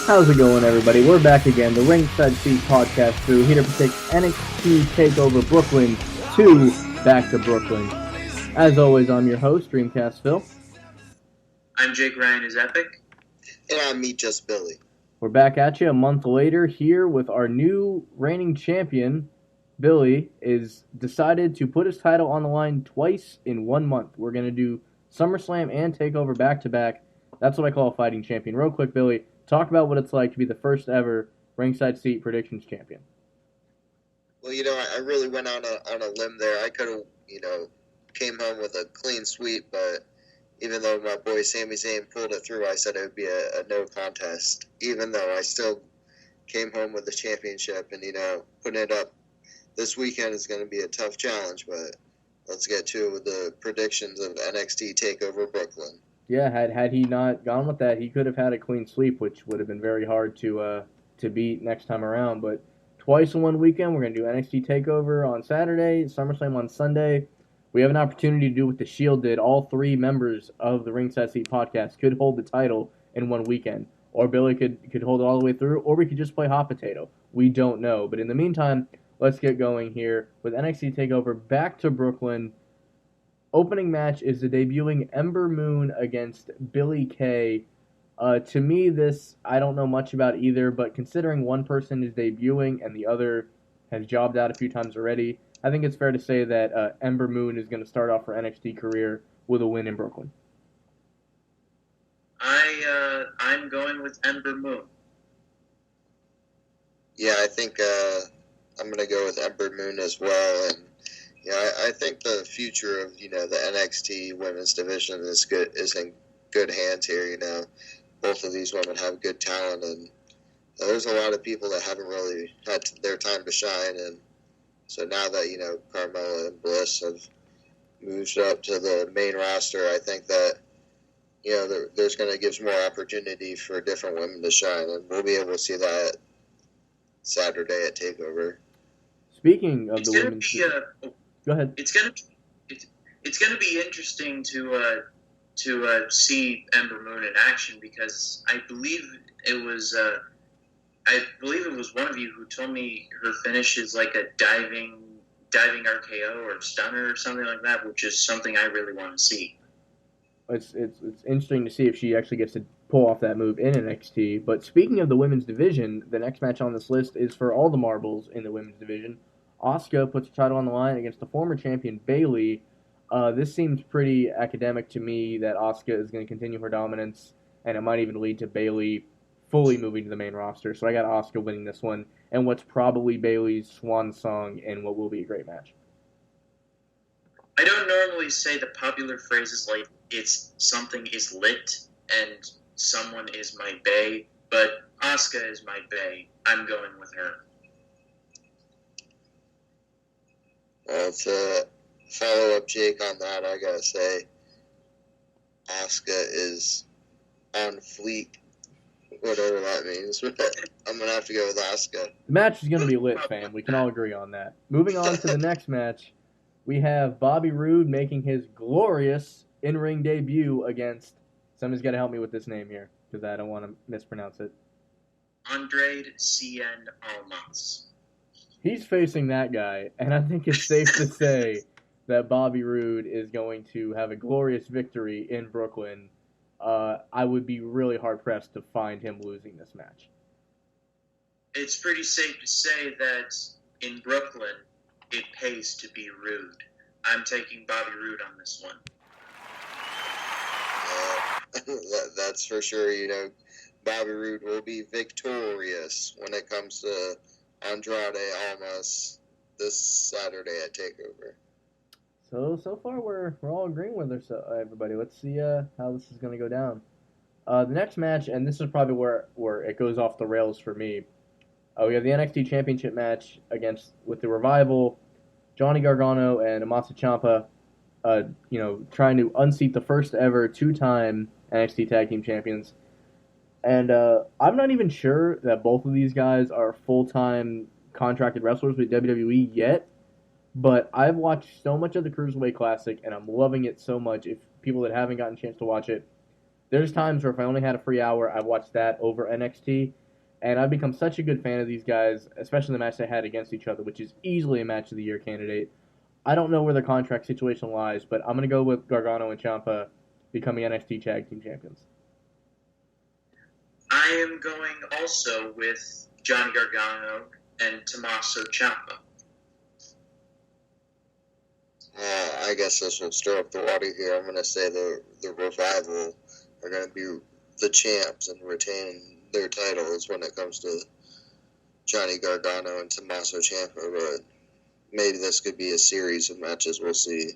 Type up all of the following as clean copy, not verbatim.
How's it going, everybody? We're back again, the NXt Podcast crew, here to predict NXt Takeover Brooklyn 2, back to Brooklyn. As always, I'm your host, Dreamcast Phil. I'm Jake Ryan is Epic. And I'm me, Just Billy. We're back at you a month later, here with our new reigning champion. Billy is decided to put his title on the line twice in 1 month. We're going to do SummerSlam and Takeover back-to-back. That's what I call a fighting champion. Real quick, Billy, talk about what it's like to be the first ever NXt Predictions champion. Well, I really went on a limb there. I could have, came home with a clean sweep, but even though my boy Sami Zayn pulled it through, I said it would be a no contest. Even though I still came home with the championship, and putting it up this weekend is going to be a tough challenge. But let's get to it with the predictions of NXT Takeover Brooklyn. Yeah, had he not gone with that, he could have had a clean sweep, which would have been very hard to beat next time around. But twice in 1 weekend, we're going to do NXT Takeover on Saturday, SummerSlam on Sunday. We have an opportunity to do what The Shield did. All three members of the NXt Podcast could hold the title in 1 weekend. Or Billy could hold it all the way through, or we could just play hot potato. We don't know. But in the meantime, let's get going here with NXT Takeover back to Brooklyn. Opening match is the debuting Ember Moon against Billie Kay. To me, this, I don't know much about either, but considering one person is debuting and the other has jobbed out a few times already, I think it's fair to say that Ember Moon is going to start off her NXT career with a win in Brooklyn. I'm going with Ember Moon. Yeah, I think I'm going to go with Ember Moon as well, and I think the future of the NXT women's division is in good hands here. Both of these women have good talent, and there's a lot of people that haven't really had their time to shine. And so now that Carmella and Bliss have moved up to the main roster, I think that there's going to give more opportunity for different women to shine, and we'll be able to see that Saturday at Takeover. Speaking of the women's, go ahead. It's gonna be interesting to see Ember Moon in action, because I believe it was one of you who told me her finish is like a diving RKO or stunner or something like that, which is something I really want to see. It's interesting to see if she actually gets to pull off that move in NXT. But speaking of the women's division, the next match on this list is for all the marbles in the women's division. Asuka puts her title on the line against the former champion Bayley. This seems pretty academic to me that Asuka is going to continue her dominance, and it might even lead to Bayley fully moving to the main roster. So I got Asuka winning this one, and what's probably Bayley's swan song in what will be a great match. I don't normally say the popular phrases like it's something is lit and someone is my bae, but Asuka is my bae. I'm going with her. Well, to follow up Jake on that, I gotta say, Asuka is on fleek, whatever that means. I'm gonna have to go with Asuka. The match is going to be lit, fam. We can all agree on that. Moving on to the next match, we have Bobby Roode making his glorious in-ring debut against, somebody's got to help me with this name here, because I don't want to mispronounce it. Andrade Cien Almas. He's facing that guy, and I think it's safe to say that Bobby Roode is going to have a glorious victory in Brooklyn. I would be really hard-pressed to find him losing this match. It's pretty safe to say that in Brooklyn, it pays to be rude. I'm taking Bobby Roode on this one. That's for sure. Bobby Roode will be victorious when it comes to Andrade Almas this Saturday at Takeover. So far we're all agreeing with everybody. Let's see how this is going to go down. The next match, and this is probably where it goes off the rails for me. We have the NXT Championship match with the Revival, Johnny Gargano and Tommaso Ciampa, trying to unseat the first ever two-time NXT Tag Team Champions. And I'm not even sure that both of these guys are full-time contracted wrestlers with WWE yet, but I've watched so much of the Cruiserweight Classic, and I'm loving it so much. If people that haven't gotten a chance to watch it, There's times where if I only had a free hour, I watched that over NXT, and I've become such a good fan of these guys, especially the match they had against each other, which is easily a match of the year candidate. I don't know where the contract situation lies, but I'm going to go with Gargano and Ciampa becoming NXT Tag Team Champions. I am going also with Johnny Gargano and Tommaso Ciampa. I guess this will stir up the water here. I'm going to say the Revival are going to be the champs and retain their titles when it comes to Johnny Gargano and Tommaso Ciampa, but maybe this could be a series of matches. We'll see.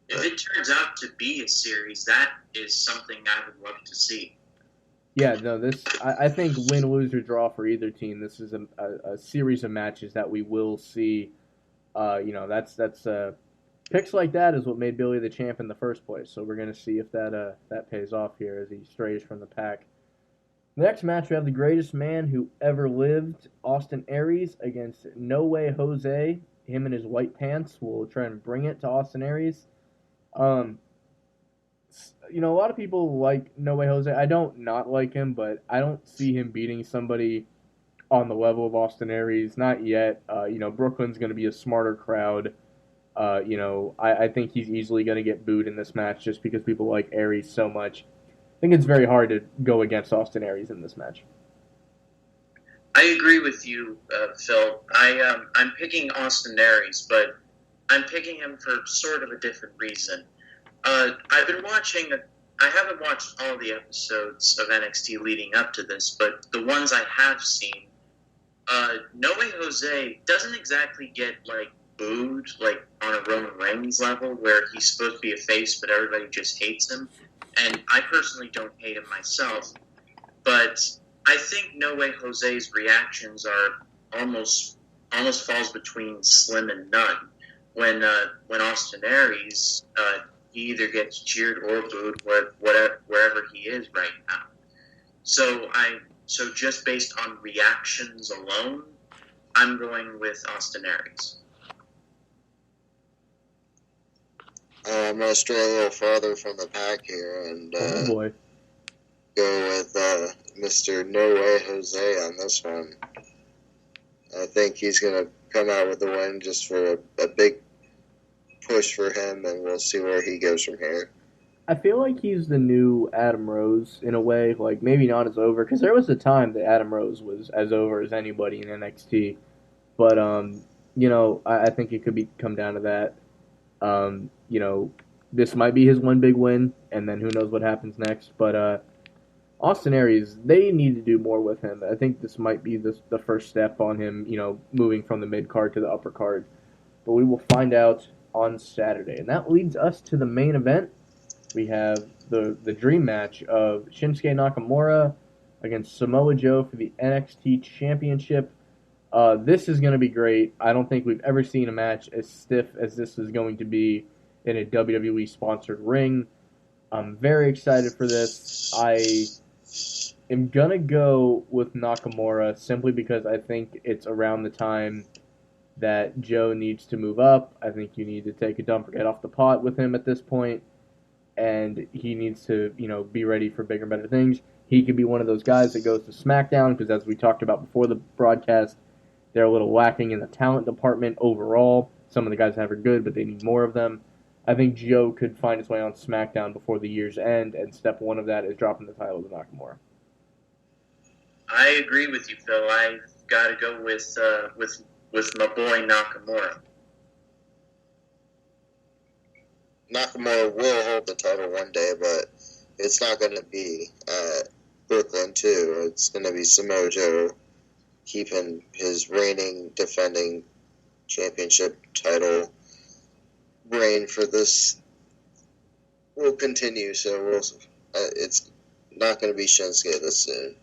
If it turns out to be a series, that is something I would love to see. Yeah, no, I think win, lose, or draw for either team. This is a series of matches that we will see. That's picks like that is what made Billy the champ in the first place. So we're going to see if that pays off here as he strays from the pack. The next match, we have the greatest man who ever lived, Austin Aries, against No Way Jose. Him and his white pants will try and bring it to Austin Aries. A lot of people like No Way Jose. I don't not like him, but I don't see him beating somebody on the level of Austin Aries. Not yet. Brooklyn's going to be a smarter crowd. I think he's easily going to get booed in this match just because people like Aries so much. I think it's very hard to go against Austin Aries in this match. I agree with you, Phil. I'm picking Austin Aries, but I'm picking him for sort of a different reason. I've been watching. I haven't watched all the episodes of NXT leading up to this, but the ones I have seen, No Way Jose doesn't exactly get booed on a Roman Reigns level where he's supposed to be a face, but everybody just hates him. And I personally don't hate him myself, but I think No Way Jose's reactions are almost falls between slim and none. When Austin Aries, he either gets cheered or booed wherever he is right now. So just based on reactions alone, I'm going with Austin Aries. I'm going to stray a little farther from the pack here and go with Mr. No Way Jose on this one. I think he's going to come out with the win just for a big push for him, and we'll see where he goes from here. I feel like he's the new Adam Rose in a way, maybe not as over, because there was a time that Adam Rose was as over as anybody in NXT, but I think it could come down to that. This might be his one big win, and then who knows what happens next. But Austin Aries, they need to do more with him. I think this might be the first step on him, moving from the mid card to the upper card. But we will find out on Saturday, and that leads us to the main event. We have the dream match of Shinsuke Nakamura against Samoa Joe for the NXT Championship. This is going to be great. I don't think we've ever seen a match as stiff as this is going to be in a WWE-sponsored ring. I'm very excited for this. I am going to go with Nakamura simply because I think it's around the time that Joe needs to move up. I think you need to take a dump or get off the pot with him at this point, and he needs to, be ready for bigger and better things. He could be one of those guys that goes to SmackDown because, as we talked about before the broadcast, they're a little lacking in the talent department overall. Some of the guys are good, but they need more of them. I think Joe could find his way on SmackDown before the year's end, and step one of that is dropping the title to Nakamura. I agree with you, Phil. I've got to go with my boy Nakamura. Nakamura will hold the title one day, but it's not going to be Brooklyn, too. It's going to be Samoa Joe keeping his reigning, defending championship title reign for this will continue, so it's not going to be Shinsuke this soon.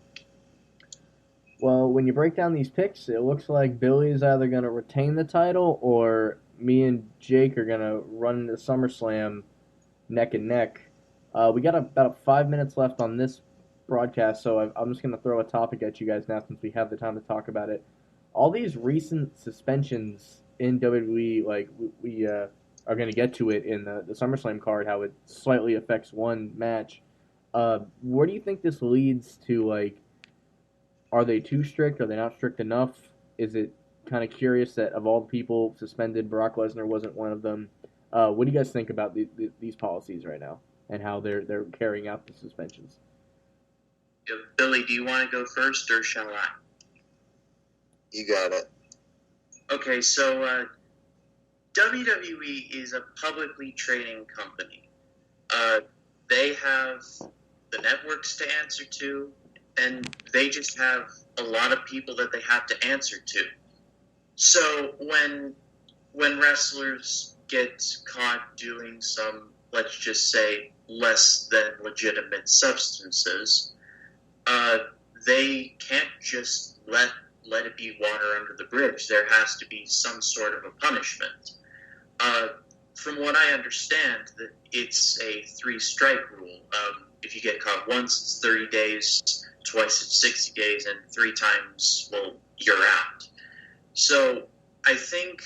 Well, when you break down these picks, it looks like Billy is either going to retain the title or me and Jake are going to run into SummerSlam neck and neck. We got about 5 minutes left on this broadcast, so I'm just going to throw a topic at you guys now since we have the time to talk about it. All these recent suspensions in WWE, we are going to get to it in the SummerSlam card, how it slightly affects one match. Where do you think this leads to? Like, are they too strict? Are they not strict enough? Is it kind of curious that of all the people suspended, Brock Lesnar wasn't one of them? What do you guys think about these policies right now and how they're carrying out the suspensions? Billy, do you want to go first, or shall I? You got it. Okay, so WWE is a publicly trading company. They have the networks to answer to, and they just have a lot of people that they have to answer to. So when wrestlers get caught doing some, let's just say, less than legitimate substances, they can't just let it be water under the bridge. There has to be some sort of a punishment. From what I understand, that it's a 3-strike rule. If you get caught once, it's 30 days, twice it's 60 days, and 3 times, well, you're out. So I think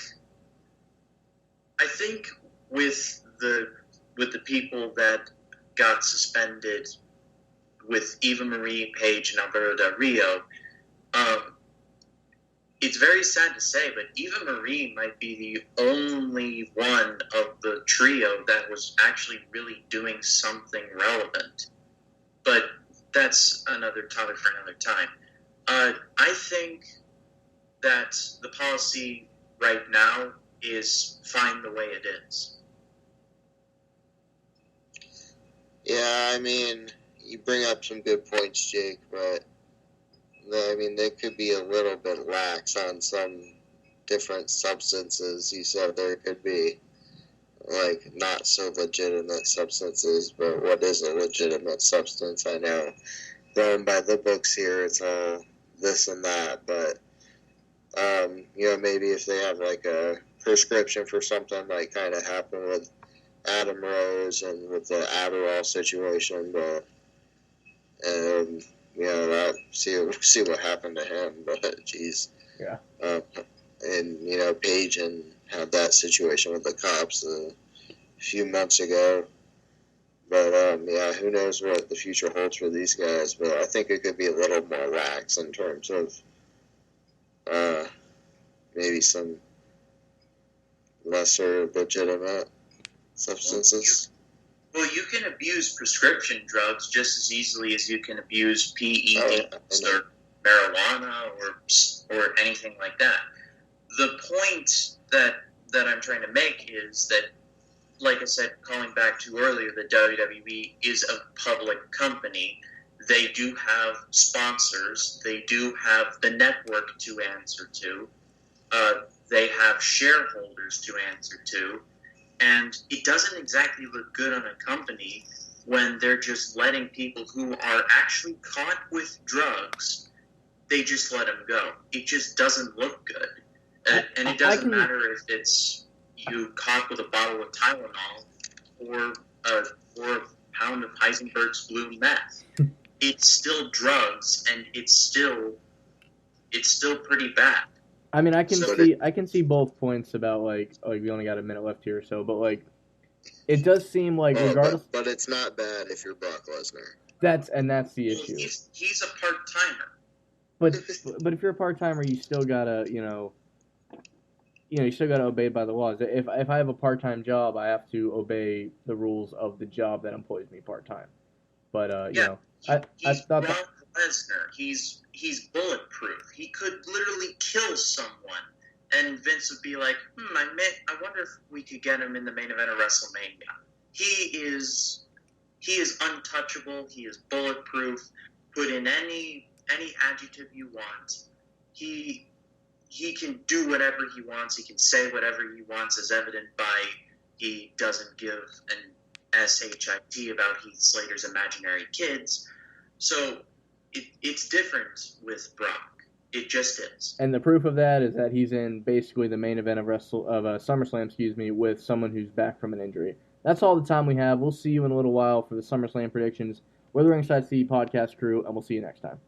with the people that got suspended, with Eva Marie, Paige, and Alberto Del Rio, it's very sad to say, but Eva Marie might be the only one of the trio that was actually really doing something relevant. But that's another topic for another time. I think that the policy right now is fine the way it is. Yeah, I mean, you bring up some good points, Jake, but I mean, they could be a little bit lax on some different substances. You said there could be, like, not so legitimate substances, but what is a legitimate substance? I know, going by the books here, it's all this and that, but, maybe if they have, like, a prescription for something, like kind of happened with Adam Rose and with the Adderall situation, but, see what happened to him, but geez. Yeah. And Paige and had that situation with the cops a few months ago. But who knows what the future holds for these guys? But I think it could be a little more lax in terms of maybe some lesser legitimate substances. Well, you can abuse prescription drugs just as easily as you can abuse PEDs or marijuana or anything like that. The point that I'm trying to make is that, like I said, calling back to earlier, the WWE is a public company. They do have sponsors. They do have the network to answer to. They have shareholders to answer to. And it doesn't exactly look good on a company when they're just letting people who are actually caught with drugs, they just let them go. It just doesn't look good. And it doesn't matter if it's you caught with a bottle of Tylenol or a pound of Heisenberg's blue meth. It's still drugs, and it's still pretty bad. I mean, I can see both points about like we only got a minute left here or so, but like it does seem like regardless. But it's not bad if you're Brock Lesnar. That's the issue. He's a part-timer. But if you're a part-timer, you still gotta you still gotta obey by the laws. If I have a part-time job, I have to obey the rules of the job that employs me part-time. But he's Brock Lesnar. He's bulletproof. He could literally kill someone, and Vince would be like, I wonder if we could get him in the main event of WrestleMania. He is untouchable. He is bulletproof. Put in any adjective you want. He can do whatever he wants. He can say whatever he wants, as evident by he doesn't give an SHIT about Heath Slater's imaginary kids. So it's different with Brock. It just is. And the proof of that is that he's in basically the main event of SummerSlam, with someone who's back from an injury. That's all the time we have. We'll see you in a little while for the SummerSlam predictions. We're the Ringside Podcast crew, and we'll see you next time.